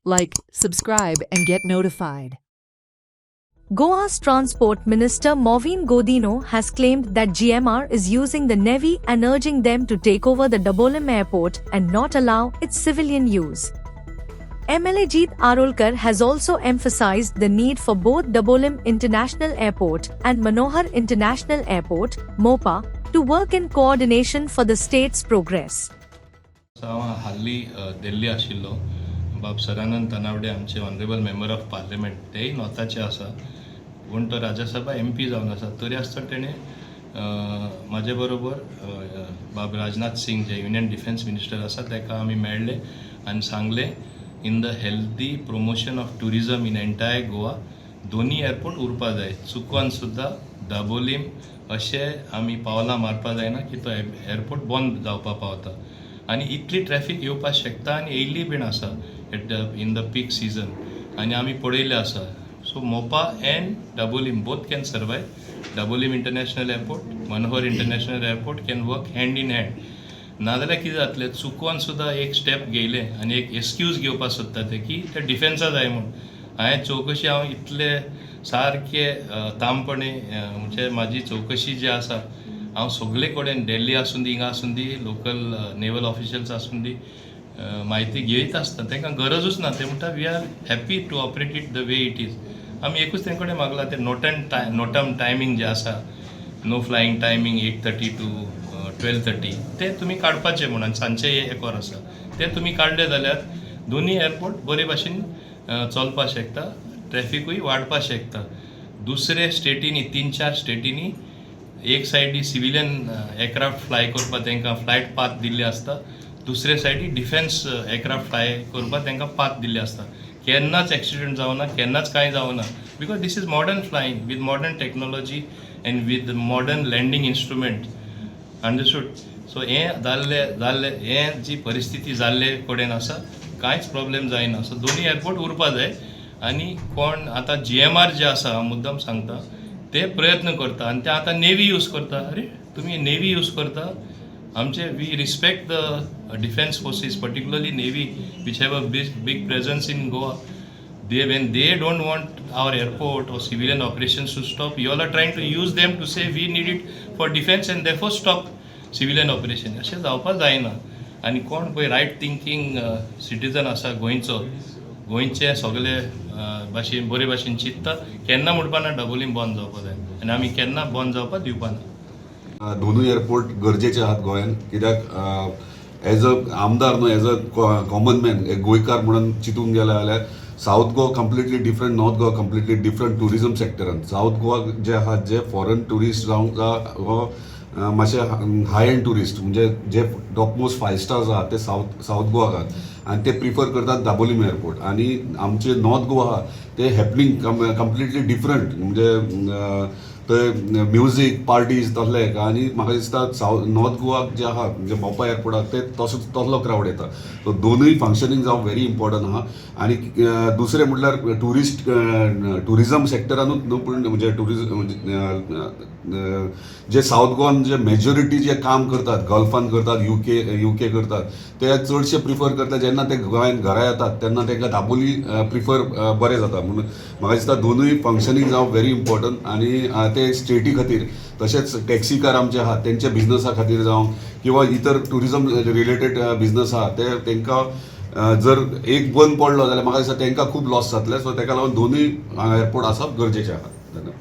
like, subscribe, and get notified. Goa's Transport Minister Maureen Godino has claimed that GMR is using the Navy and urging them to take over the Dabolim airport and not allow its civilian use. MLA Jeet Arolkar has also emphasized the need for both Dabolim International Airport and Manohar International Airport, MOPA, to work in coordination for the state's progress. हाल्ली दिल्ली आशिल्लो बाब सदानंद तनावडे आमचे honourable member of parliament तेय नॉर्थाचे आसा पूण तो Rajya Sabha MP जावन आसा तरी आसतना तेणें म्हाजे बरोबर बाब राजनाथ सिंग जे युनियन डिफेन्स मिनिस्टर आसा ताका आमी मेळ्ळे आनी सांगले in the healthy promotion of tourism in entire Goa दोनी एअरपोर्ट उरपा जाय चुकोन सुद्दां दाबोलीम अशें आमी पावलां मारपा जायना की तो एअरपोर्ट बंद जावपा पावता आनी इतली ट्रॅफिक येवपाक शकता आनी येयल्ली बीन आसा इन द पीक सीजन आनी आमी पळयलें आसा सो मोपा end Dabolim both can survive Dabolim international airport Manohar international airport can work hand in hand नाजाल्यार कितें जातलें चुकोन सुद्दां एक स्टेप घेयलें आनी एक एक्सक्यूज घेवपाक सोदता ते की ते डिफेन्सा जाय म्हूण हांवें चवकशी हांव इतले सारके तामपणे म्हणजे म्हाजी चवकशी जी आसा हांव सगळे कडेन दिल्ली आसूं दी हिंगा आसूं दी लोकल नेवल ऑफिशियल्स आसूं दी म्हायती घेयत आसता तांकां गरजूच ना ते म्हणटा we are happy to operate it the way it is आमी एकूच तें कडेन मागला ते नोटम टायमींग जे आसा नो फ्लायींग टायमींग 8:30 to 12:30 ते तुमी काडपाचें म्हणून सांजचे एक वर आसा ते तुमी काडले जाल्यार दोनी एअरपोर्ट बरे भाशेन चलपाक शकता ट्रॅफिकूय वाडपाक शकता दुसरे स्टेटींनी 3-4 स्टेटींनी एक सायडी सिविलियन एअरक्राफ्ट फ्लाय करपाक तांकां फ्लायट पाथ दिल्ले आसता दुसरे सायडी डिफेन्स एअरक्राफ्ट फ्लाय करपाक तांकां पाथ दिल्ले आसता केन्नाच एक्सिडेंट जावना केन्नाच कांय जावना because this is modern flying with modern technology and with modern landing instrument understood so हें जाल्ले हें जी परिस्थिती जाल्ले कडेन आसा कांयच प्रॉब्लेम जायना सो दोनी एअरपोर्ट उरपा जाय आनी कोण आतां GMR जे आसा हांव मुद्दम सांगता ते प्रयत्न करता आनी ते आतां नेवी यूज करता अरे तुमी नेवी यूज करता आमचे we respect the defence forces particularly navy which have a big presence in Goa. When they don't want our airport or civilian operations to stop, you all are trying to use them to say we need it for defense and therefore stop civilian operation. अशें जावपाक जायना आनी कोण पळय right thinking citizen आसा गोंयचे सगळे भाशेन बरे भाशेन चिंतता केन्ना म्हणपाना दाबोलीम बंद जावपाक जाय आनी आमी केन्ना बंद जावपाक दिवपाना दोनूय एअरपोर्ट गरजेचे आहात गोंयांत कित्याक एज अ आमदार न्हू एज अ कॉमन मॅन एक गोंयकार म्हणून चिंतूंक गेले जाल्यार south Goa completely different north Goa completely different tourism सेक्टरान साऊथ गोवा जे आहात जे फॉरेन टुरिस्ट जावंक हो मातशे हाय एंड टुरिस्ट म्हणजे जे टॉपमोस्ट 5 स्टार्स आहात ते साऊथ गोवा आहात आणि ते प्रिफर करतात दाबोलीम एअरपोर्ट आणि आमचे नॉर्थ गोवा आहा ते हॅपनिंग कंप्लिटली डिफरंट म्हणजे थंय म्युजीक पार्टीज तसले आनी म्हाका दिसता नॉर्थ गोवा जे आहा म्हणजे मोपा एअरपोर्टाक ते तसलो क्रावड येता सो दोनूय फंक्शनींग जावं व्हेरी इम्पॉर्टंट आहा आनी दुसरें म्हटल्यार टुरिजम सेक्टरानूच न्हू पूण म्हणजे जे साऊथ गोवान जे मेजॉरिटी जे काम करतात गल्फान करतात UK करतात ते चडशे प्रिफर करतात जेन्ना ते गोंयांत घरा येतात तेन्ना तांकां दाबोली प्रिफर बरें जाता म्हणून म्हाका दिसता दोनूय फंक्शनींग जावं व्हेरी इम्पॉर्टंट आनी ते स्टेटी खातीर तशेंच टॅक्सी कार आमचे आहात तेंच्या बिझनसा खातीर जावं किंवा इतर टुरिजम रिलेटेड बिझनस आहा ते तांकां जर एक बंद पडलो जाल्यार म्हाका दिसता तांकां खूब लॉस जातले सो ताका लागून दोनूय एअरपोर्ट आसप गरजेचें आहा